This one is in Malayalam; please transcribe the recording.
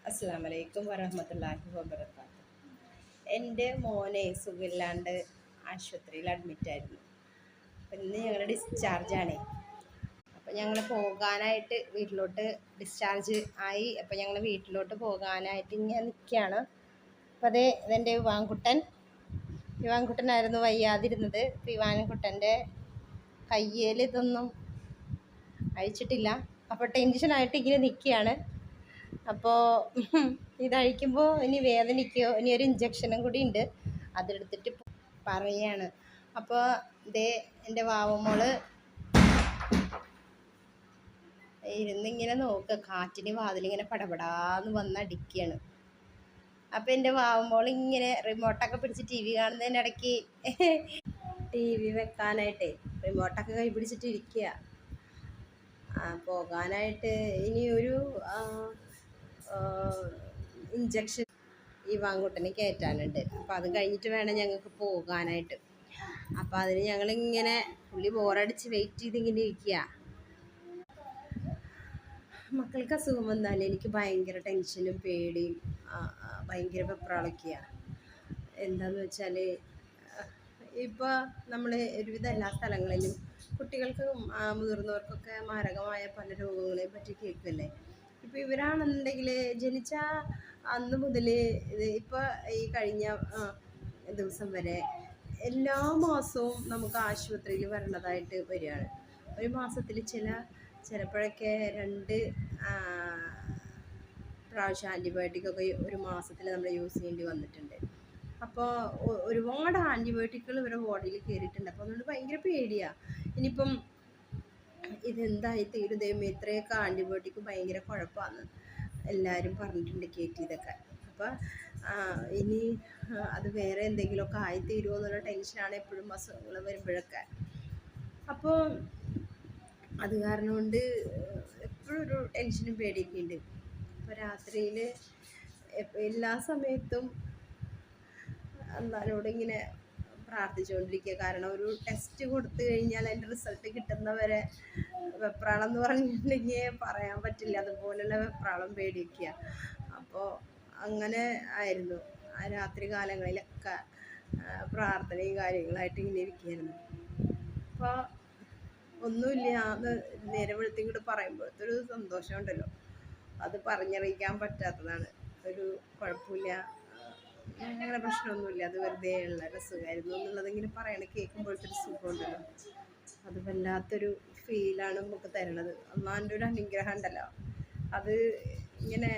അസ്സലാമു അലൈക്കും വറഹ്മത്തുള്ളാഹി വബറകാതുഹു. എൻ്റെ മോനെ സുഖമില്ലാണ്ട് ആശുപത്രിയിൽ അഡ്മിറ്റായിരുന്നു. അപ്പം ഇന്ന് ഞങ്ങൾ ഡിസ്ചാർജാണേ. അപ്പം ഞങ്ങൾ പോകാനായിട്ട് വീട്ടിലോട്ട് ഡിസ്ചാർജ് ആയി. അപ്പം ഞങ്ങൾ വീട്ടിലോട്ട് പോകാനായിട്ട് ഇങ്ങനെ നിൽക്കുകയാണ്. അപ്പം അതേ ഇതെൻ്റെ യുവാൻകുട്ടനായിരുന്നു വയ്യാതിരുന്നത്. ഇപ്പം യുവാൻകുട്ടൻ്റെ കയ്യിൽ ഇതൊന്നും അഴിച്ചിട്ടില്ല. അപ്പോൾ ടെൻഷനായിട്ട് ഇങ്ങനെ നിൽക്കുകയാണ്. അപ്പോൾ ഇതഴിക്കുമ്പോൾ ഇനി വേദനിക്കോ, ഇനി ഒരു ഇഞ്ചക്ഷനും കൂടി ഉണ്ട്, അതെടുത്തിട്ട് പറയാണ്. അപ്പോൾ ഇതേ എൻ്റെ വാവമോള് ഇരുന്നിങ്ങനെ നോക്കുക, കാറ്റിന് വാതിലിങ്ങനെ പടപടാന്ന് വന്നടിക്കുകയാണ്. അപ്പം എൻ്റെ വാവമോൾ ഇങ്ങനെ റിമോട്ടൊക്കെ പിടിച്ച് ടി വി കാണുന്നതിനിടയ്ക്ക് ടി വി വെക്കാനായിട്ടേ റിമോട്ടൊക്കെ കൈ പിടിച്ചിട്ട് ഇരിക്കുക. പോകാനായിട്ട് ഇനി ഒരു ഇഞ്ചക്ഷൻ ഈ വാങ്കുട്ടനെ കയറ്റാനുണ്ട്. അപ്പോൾ അത് കഴിഞ്ഞിട്ട് വേണം ഞങ്ങൾക്ക് പോകാനായിട്ട്. അപ്പോൾ അതിന് ഞങ്ങളിങ്ങനെ പുള്ളി ബോറടിച്ച് വെയിറ്റ് ചെയ്തിങ്ങനെ ഇരിക്കുക. മക്കൾക്ക് അസുഖം വന്നാൽ എനിക്ക് ഭയങ്കര ടെൻഷനും പേടിയും ഭയങ്കര വെപ്രാളൊക്കെയാണ്. എന്താണെന്ന് വെച്ചാൽ ഇപ്പോൾ നമ്മൾ ഒരുവിധ എല്ലാ സ്ഥലങ്ങളിലും കുട്ടികൾക്കും മുതിർന്നവർക്കൊക്കെ മാരകമായ പല രോഗങ്ങളെ പറ്റി കേൾക്കുമല്ലേ. ഇപ്പോൾ ഇവരാണെന്നുണ്ടെങ്കിൽ ജനിച്ച അന്ന് മുതൽ ഇപ്പോൾ ഈ കഴിഞ്ഞ ദിവസം വരെ എല്ലാ മാസവും നമുക്ക് ആശുപത്രിയിൽ വരേണ്ടതായിട്ട് വരികയാണ്. ഒരു മാസത്തിൽ ചിലപ്പോഴൊക്കെ 2 പ്രാവശ്യം ആൻറ്റിബയോട്ടിക്കൊക്കെ ഒരു മാസത്തിൽ നമ്മൾ യൂസ് ചെയ്യേണ്ടി വന്നിട്ടുണ്ട്. അപ്പോൾ ഒരുപാട് ആൻറ്റിബയോട്ടിക്കുകൾ ഇവരുടെ ബോഡിയിൽ കയറിയിട്ടുണ്ട്. അപ്പോൾ അതുകൊണ്ട് ഭയങ്കര പേടിയാണ്. ഇനിയിപ്പം ഇതെന്തായി തീരും ദൈവമേ, ഇത്രയൊക്കെ ആൻറ്റിബയോട്ടിക്ക് ഭയങ്കര കുഴപ്പമാണ് എല്ലാവരും പറഞ്ഞിട്ടുണ്ട് കയറ്റിയതൊക്കെ. അപ്പോൾ ഇനി അത് വേറെ എന്തെങ്കിലുമൊക്കെ ആയിത്തീരുമോ എന്നുള്ള ടെൻഷനാണ് എപ്പോഴും അസുഖങ്ങൾ വരുമ്പോഴൊക്കെ. അപ്പോൾ അത് കാരണം കൊണ്ട് എപ്പോഴും ഒരു ടെൻഷനും പേടിയൊക്കെ ഉണ്ട്. അപ്പോൾ രാത്രിയിൽ എല്ലാ സമയത്തും അള്ളാഹുവോട് ഇങ്ങനെ പ്രാർത്ഥിച്ചുകൊണ്ടിരിക്കുക. കാരണം ഒരു ടെസ്റ്റ് കൊടുത്തു കഴിഞ്ഞാൽ അതിൻ്റെ റിസൾട്ട് കിട്ടുന്നവരെ വെപ്രാളം എന്ന് പറഞ്ഞിട്ടുണ്ടെങ്കിൽ പറയാൻ പറ്റില്ല. അതുപോലുള്ള വെപ്രാളം പേടിക്കുക. അപ്പോൾ അങ്ങനെ ആയിരുന്നു ആ രാത്രി കാലങ്ങളിലൊക്കെ പ്രാർത്ഥനയും കാര്യങ്ങളായിട്ട് ഇങ്ങനെ ഇരിക്കുകയായിരുന്നു. അപ്പോൾ ഒന്നുമില്ല, അത് നേരെ വെളുത്തിങ്ങോട്ട് പറയുമ്പോഴത്തൊരു സന്തോഷമുണ്ടല്ലോ, അത് പറഞ്ഞറിയിക്കാൻ പറ്റാത്തതാണ്. ഒരു കുഴപ്പമില്ല, അങ്ങനെ പ്രശ്നമൊന്നുമില്ല, അത് വെറുതെ ഉള്ള രസമായിരുന്നു എന്നുള്ളതിങ്ങനെ കേൾക്കുമ്പോഴത്തൊരു സുഖമുണ്ടല്ലോ, അത് വല്ലാത്തൊരു ഫീലാണ് നമുക്ക് തരണത്. അള്ളാൻ്റെ ഒരു അനുഗ്രഹം ഉണ്ടല്ലോ, അത് ഇങ്ങനെ